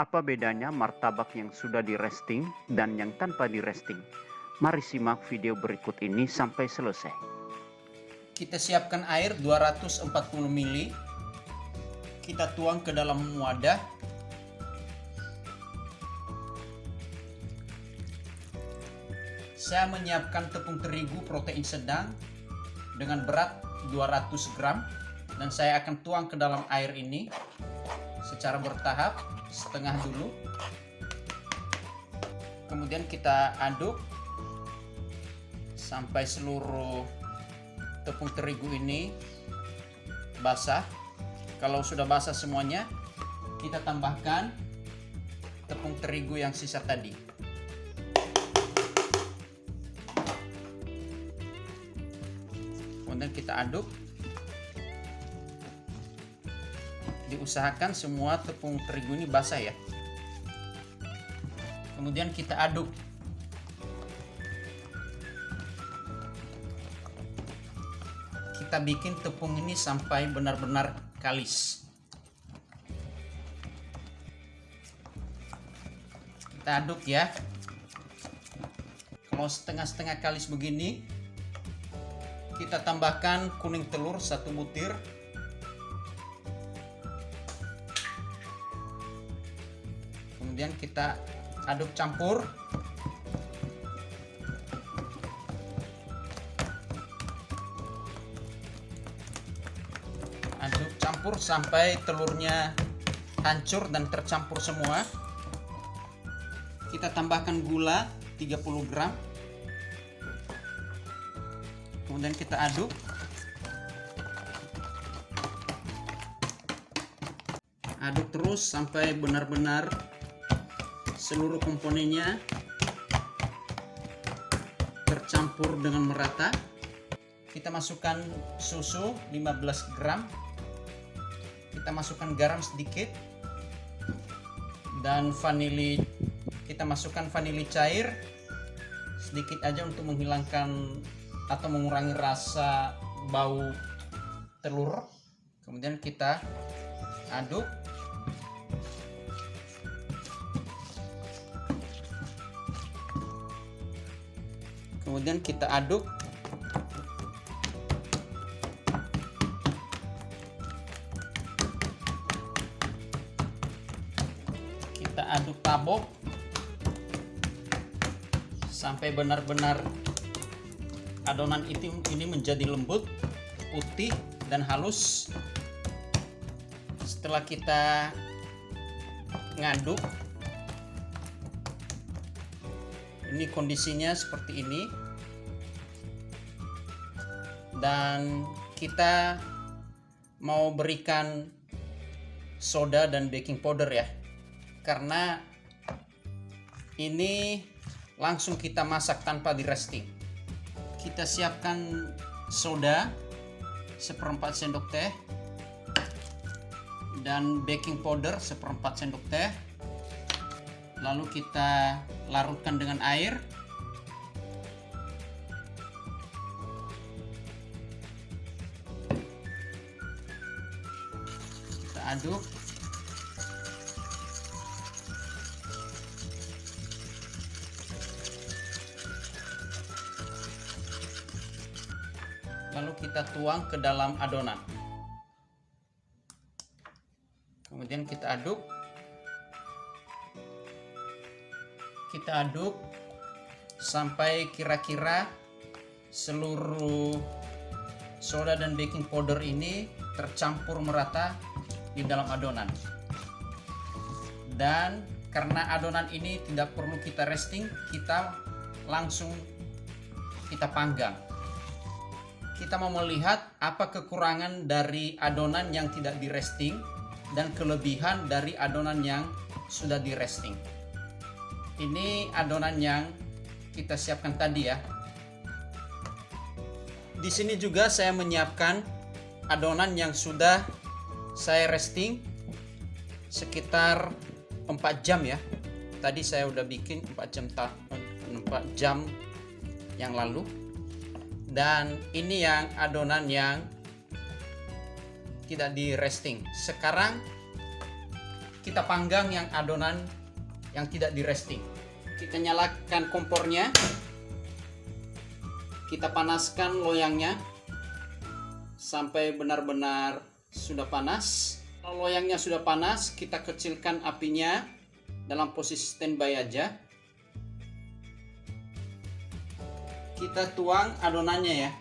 Apa bedanya martabak yang sudah di resting dan yang tanpa di resting? Mari simak video berikut ini sampai selesai. Kita siapkan air 240 ml. Kita tuang ke dalam wadah. Saya menyiapkan tepung terigu protein sedang dengan berat 200 gram dan saya akan tuang ke dalam air ini secara bertahap, setengah dulu. Kemudian kita aduk sampai seluruh tepung terigu ini basah. Kalau sudah basah semuanya, kita tambahkan tepung terigu yang sisa tadi. Kemudian kita aduk. Diusahakan semua tepung terigu ini basah ya. Kemudian kita aduk. Kita bikin tepung ini sampai benar-benar kalis. Kita aduk ya. Kalau setengah-setengah kalis begini, kita tambahkan kuning telur 1 butir. Kemudian kita aduk campur. Aduk campur sampai telurnya hancur dan tercampur semua. Kita tambahkan gula 30 gram. Kemudian kita aduk. Aduk terus sampai benar-benar seluruh komponennya tercampur dengan merata. Kita masukkan susu 15 gram. Kita masukkan garam sedikit. Dan vanili, kita masukkan vanili cair sedikit aja untuk menghilangkan atau mengurangi rasa bau telur. Kemudian kita aduk. Kemudian kita aduk. Kita aduk tabok sampai benar-benar adonan ini menjadi lembut, putih dan halus. Setelah kita ngaduk, ini kondisinya seperti ini. Dan kita mau berikan soda dan baking powder ya, karena ini langsung kita masak tanpa di resting. Kita siapkan soda 1/4 sendok teh dan baking powder 1/4 sendok teh. Lalu kita larutkan dengan air. Kita aduk. Lalu kita tuang ke dalam adonan. Kemudian kita aduk. Kita aduk sampai kira-kira seluruh soda dan baking powder ini tercampur merata di dalam adonan. Dan karena adonan ini tidak perlu kita resting, kita langsung kita panggang. Kita mau melihat apa kekurangan dari adonan yang tidak di resting dan kelebihan dari adonan yang sudah di resting. Ini adonan yang kita siapkan tadi ya. Di sini juga saya menyiapkan adonan yang sudah saya resting sekitar 4 jam ya. Tadi saya udah bikin 4 jam yang lalu. Dan ini yang adonan yang tidak di resting. Sekarang kita panggang yang adonan yang tidak di resting. Kita nyalakan kompornya, kita panaskan loyangnya sampai benar-benar sudah panas. Kalau loyangnya sudah panas, kita kecilkan apinya dalam posisi standby aja. Kita tuang adonannya ya.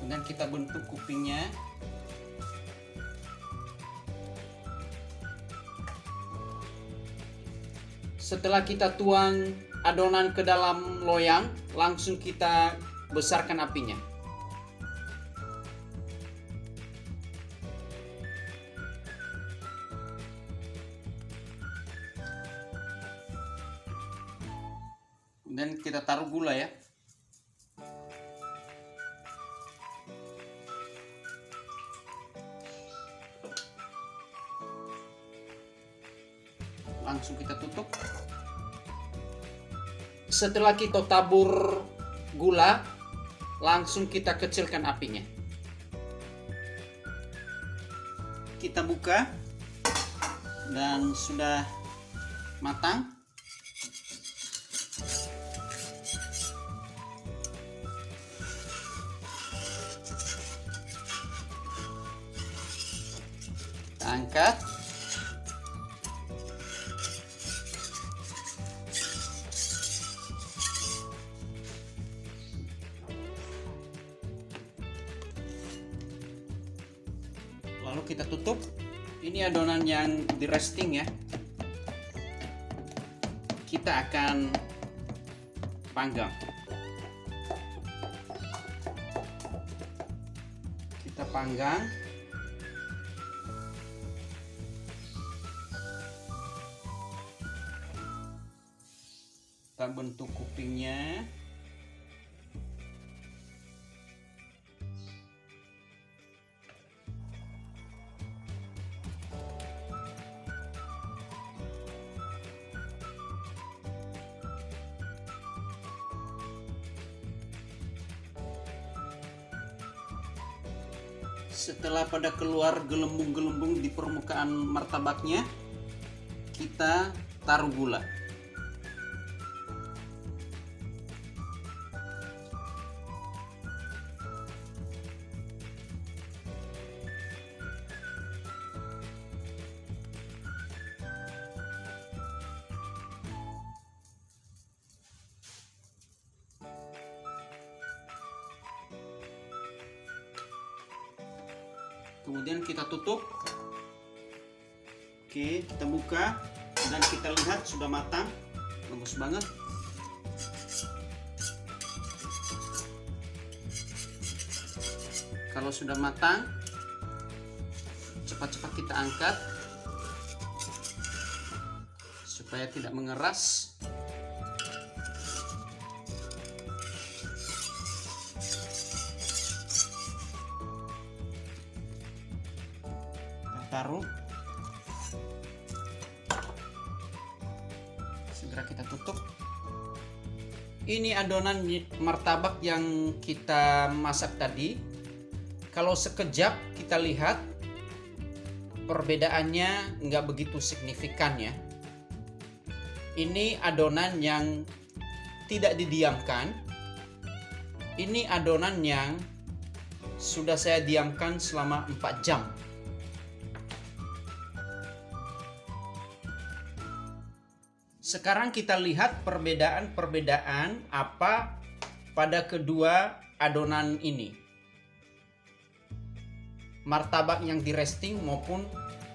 Kemudian kita bentuk kupingnya. Setelah kita tuang adonan ke dalam loyang, langsung kita besarkan apinya. Dan kita taruh gula ya. Langsung kita tutup. Setelah kita tabur gula, langsung kita kecilkan apinya. Kita buka dan sudah matang. Kita angkat. Lalu kita tutup. Ini adonan yang di resting ya. Kita akan panggang. Kita panggang. Kita bentuk kupingnya. Setelah pada keluar gelembung-gelembung di permukaan martabaknya, kita taruh gula. Kemudian kita tutup. Oke, kita buka dan kita lihat sudah matang. Bagus banget. Kalau sudah matang, cepat-cepat kita angkat supaya tidak mengeras. Taruh, segera kita tutup. Ini adonan martabak yang kita masak tadi. Kalau sekejap kita lihat perbedaannya nggak begitu signifikan ya. Ini adonan yang tidak didiamkan. Ini adonan yang sudah saya diamkan selama 4 jam. Sekarang kita lihat perbedaan-perbedaan apa pada kedua adonan ini. Martabak yang di resting maupun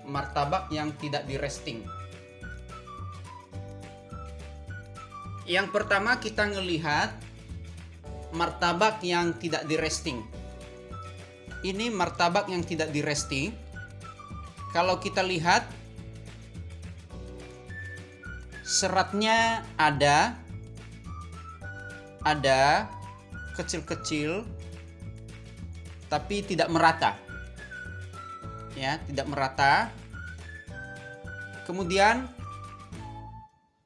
martabak yang tidak di resting. Yang pertama kita ngelihat martabak yang tidak di resting. Ini martabak yang tidak di resting. Kalau kita lihat seratnya ada kecil-kecil tapi tidak merata. Ya, tidak merata. Kemudian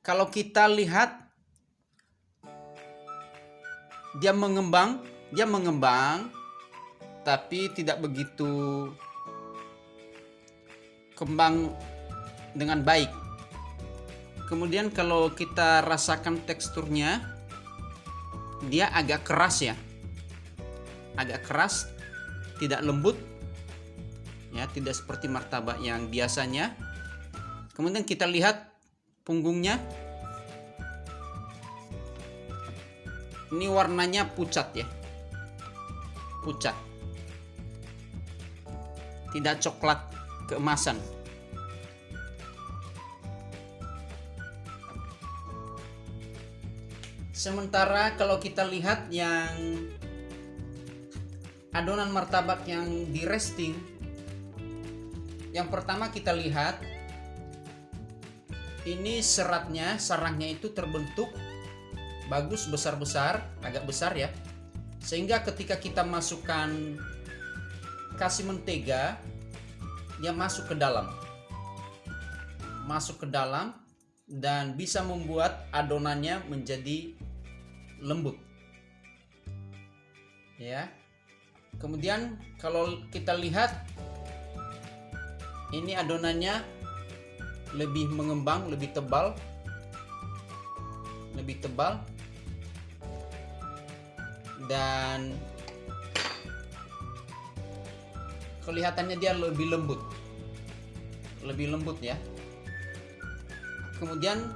kalau kita lihat dia mengembang tetapi tidak begitu kembang dengan baik. Kemudian kalau kita rasakan teksturnya, dia agak keras ya, agak keras, tidak lembut ya, tidak seperti martabak yang biasanya. Kemudian kita lihat punggungnya, ini warnanya pucat ya, pucat, tidak coklat keemasan. Sementara kalau kita lihat yang adonan martabak yang di resting, yang pertama kita lihat ini sarangnya itu terbentuk bagus, besar-besar, agak besar ya, sehingga ketika kita masukkan kasih mentega, dia masuk ke dalam dan bisa membuat adonannya menjadi lembut ya. Kemudian kalau kita lihat ini adonannya lebih mengembang, lebih tebal, dan kelihatannya dia lebih lembut ya. Kemudian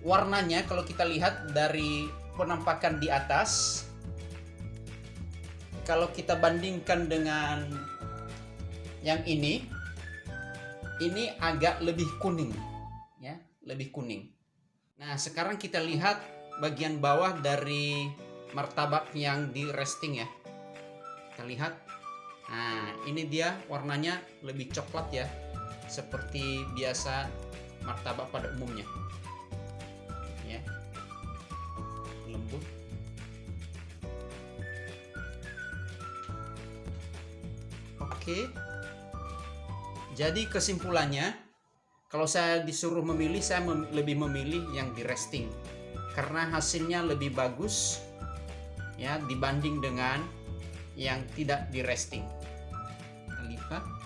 warnanya kalau kita lihat dari penampakan di atas, kalau kita bandingkan dengan yang ini agak lebih kuning ya, lebih kuning. Nah, sekarang kita lihat bagian bawah dari martabak yang di resting ya. Kita lihat. Nah, ini dia warnanya lebih coklat ya, seperti biasa martabak pada umumnya. Ya. Lembut. Oke. Jadi kesimpulannya, kalau saya disuruh memilih, saya lebih memilih yang di resting karena hasilnya lebih bagus ya dibanding dengan yang tidak di resting. Kita lihat.